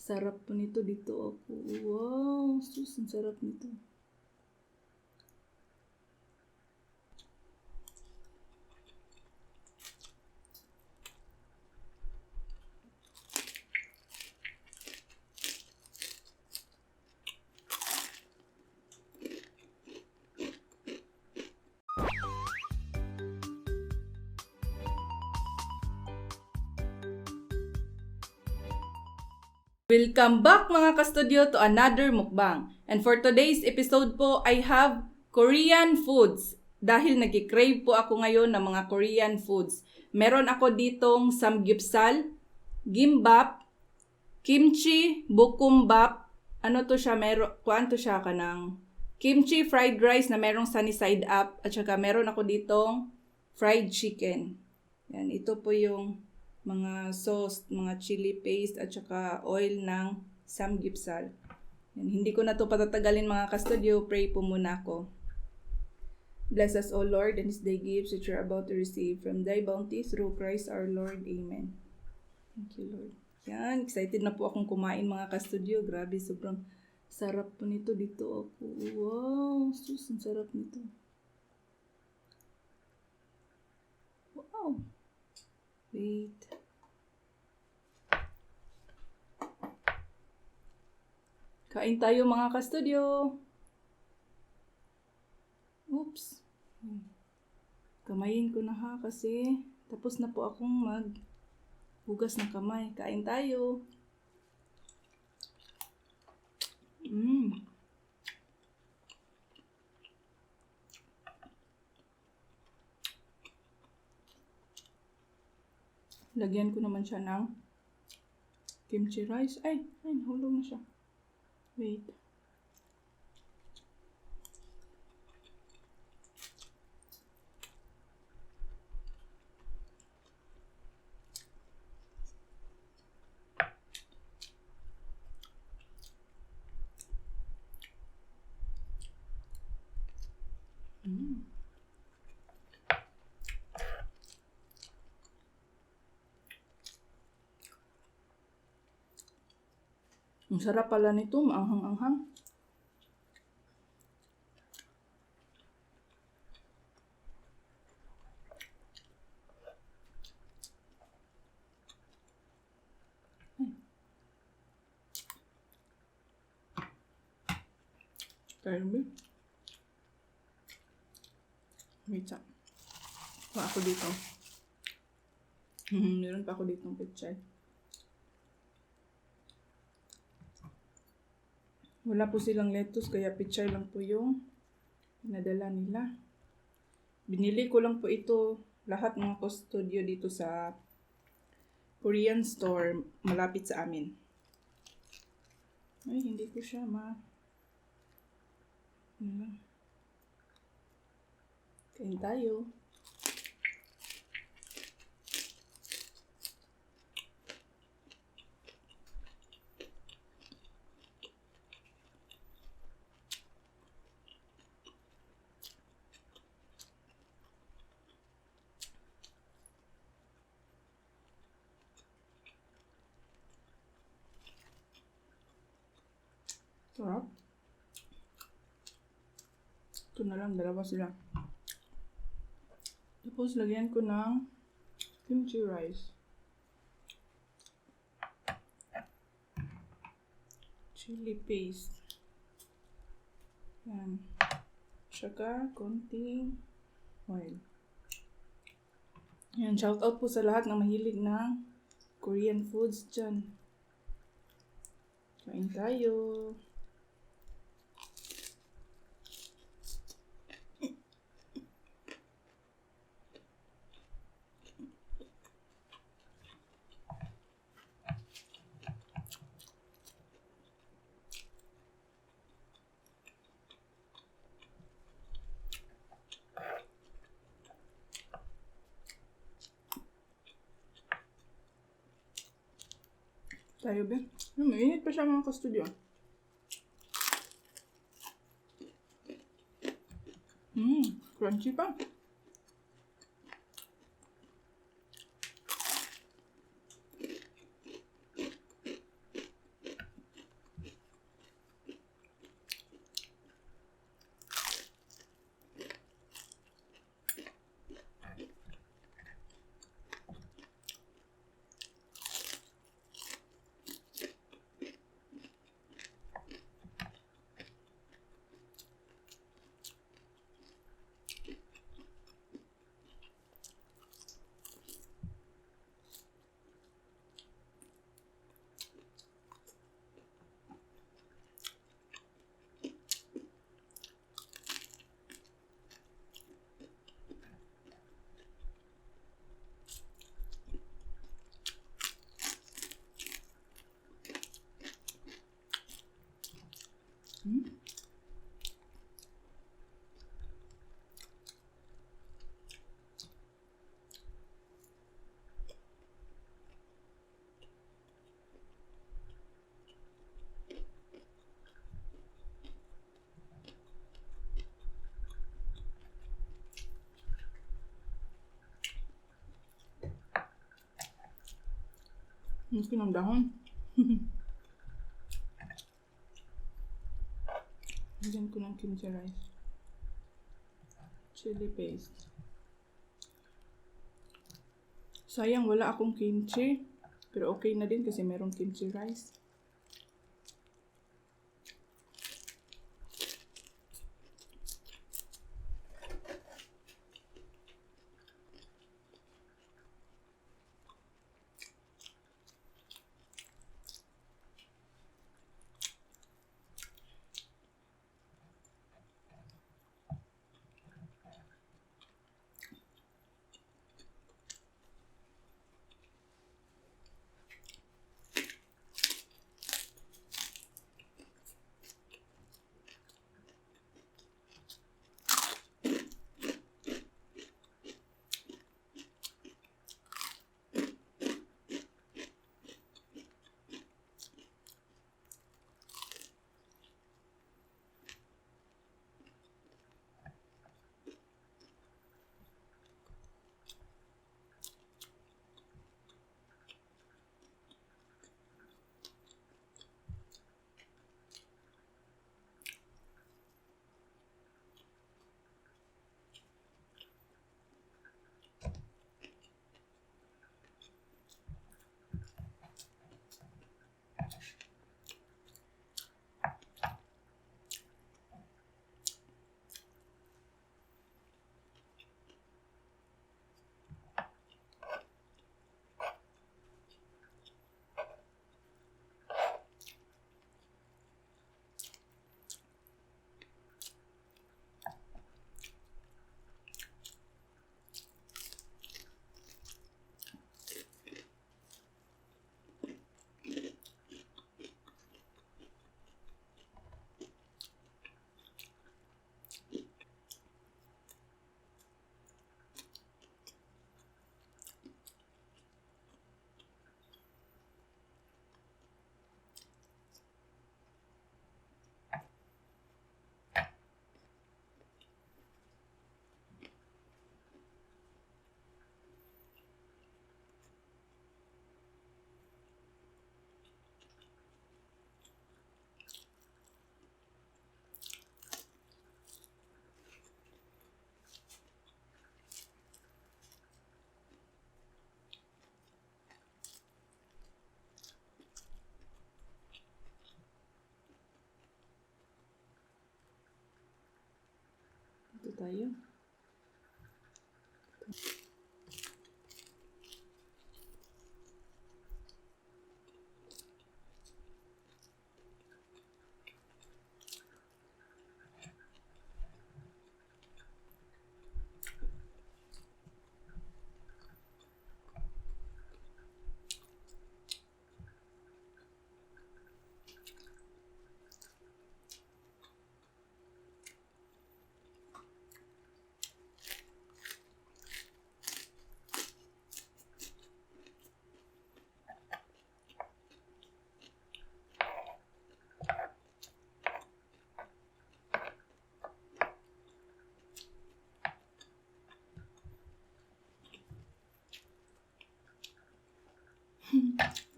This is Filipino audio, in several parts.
Sarap po nito dito ako. Wow, sus, ang sarap nito. Welcome back mga kastudyo to another mukbang. And for today's episode po, I have Korean foods. Dahil nag-crave po ako ngayon ng mga Korean foods. Meron ako ditong samgyeopsal, gimbap, kimchi, bokkeumbap. Ano to siya? Kuan to siya kanang kimchi fried rice na merong sunny side up. At saka meron ako ditong fried chicken. Yan, ito po yung mga sauce, mga chili paste at saka oil ng samgyeopsal. Yan, hindi ko na to patatagalin mga kastudyo, pray po muna ako. Bless us, O Lord, and this day gifts that you're about to receive from thy bounty through Christ our Lord. Amen. Thank you, Lord. Yan, excited na po akong kumain mga kastudyo. Grabe, sobrang sarap po nito dito ako. Wow, sus, ang sarap nito. Wow. Wait. Kain tayo mga kastudyo. Oops. Kamayin ko na ha kasi tapos na po akong maghugas ng kamay. Kain tayo. Lagyan ko naman siya ng kimchi rice. Ay, nahulog na siya. Wait. Ang sarap pala nito, maanghang-anghang. Grabe. Wait sa. Pa ako dito. Meron pa ako dito ng pechay. Wala po silang lettuce, kaya pechay lang po yung pinadala nila. Binili ko lang po ito, lahat mga kustodyo dito sa Korean store malapit sa amin. Ay, hindi ko siya Kain tayo. Sarap. Ito na lang, dalawa sila. Tapos, lagyan ko ng kimchi rice. Chili paste. Yan. Saka, konting oil. Yan, shout out po sa lahat ng mahilig ng Korean foods dyan. Kain tayo. Tayo ba? Mainit pa siya mga kastudyo. Crunchy pa. Hmm? Mungkin ang dahon. Lagyan ko ng kimchi rice. Chili paste. Sayang wala akong kimchi. Pero okay na din kasi merong kimchi rice. Ito tayo.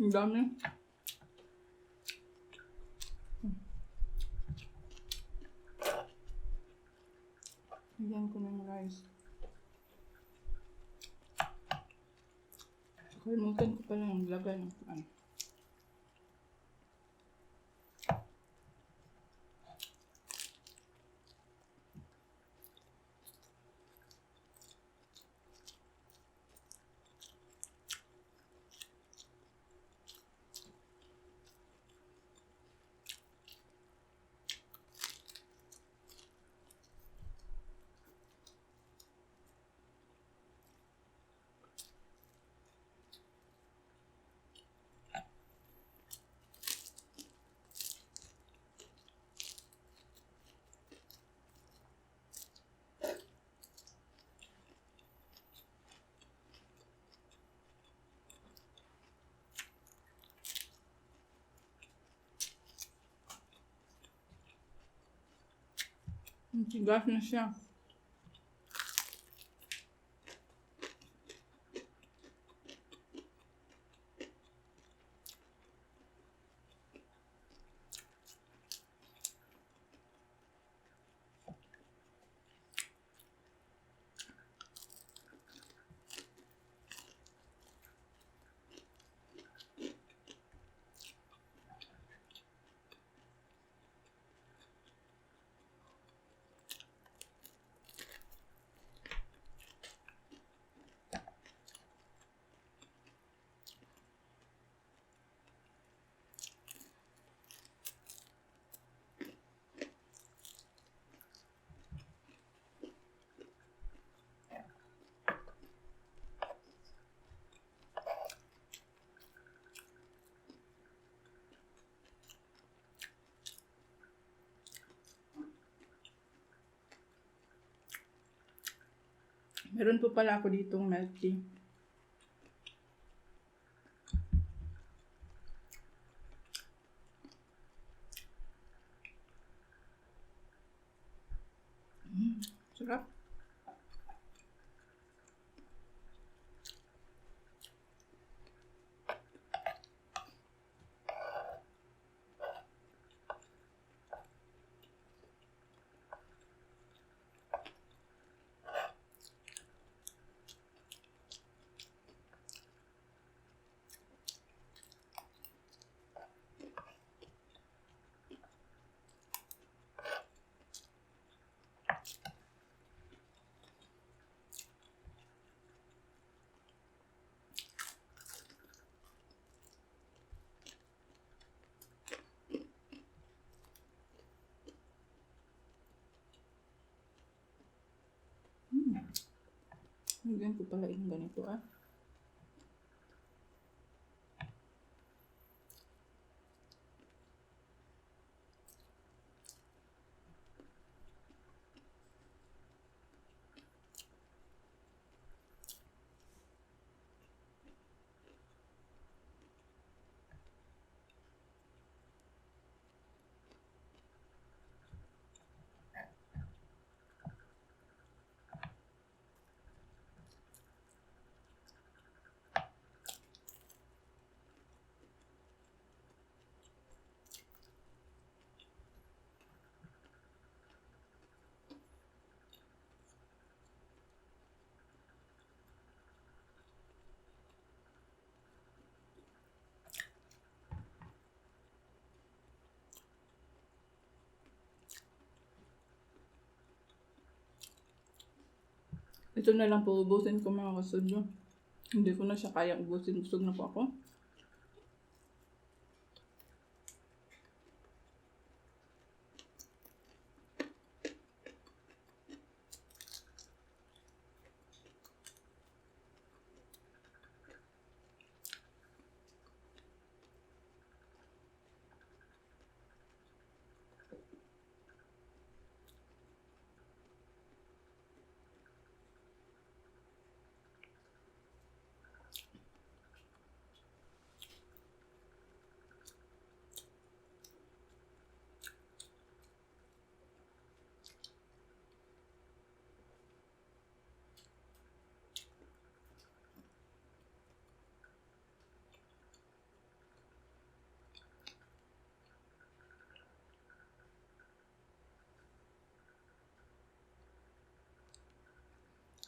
Ang dami. Lagyan ko ng rice. Kalimutan ko pala ng lagay ng ano. Tigas na siya. Meron po pala ako ditong milk tea. Sarap. Hanggang ko pala yung ganito ah. Ito na lang po ubusin ko mga kasudyo. Hindi ko na siya kaya ubusin. Busog na po ako.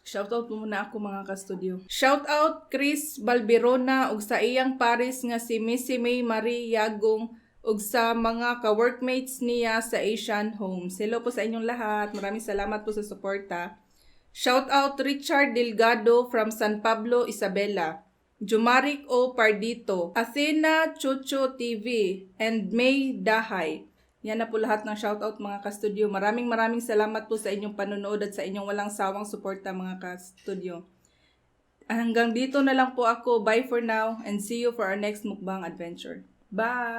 Shoutout po muna ako mga ka-studio. Shoutout Chris Balberona ug sa iyang pares nga si Missy May Marie Yagong ug sa mga ka-workmates niya sa Asian Homes. Hello po sa inyong lahat. Maraming salamat po sa suporta. Shoutout Richard Delgado from San Pablo, Isabela. Jumaric O. Pardito, Athena Chucho TV, and May Dahay. Yan na po lahat ng shoutout mga ka-studio. Maraming salamat po sa inyong panonood at sa inyong walang sawang suporta mga ka-studio. Hanggang dito na lang po ako. Bye for now and see you for our next mukbang adventure. Bye!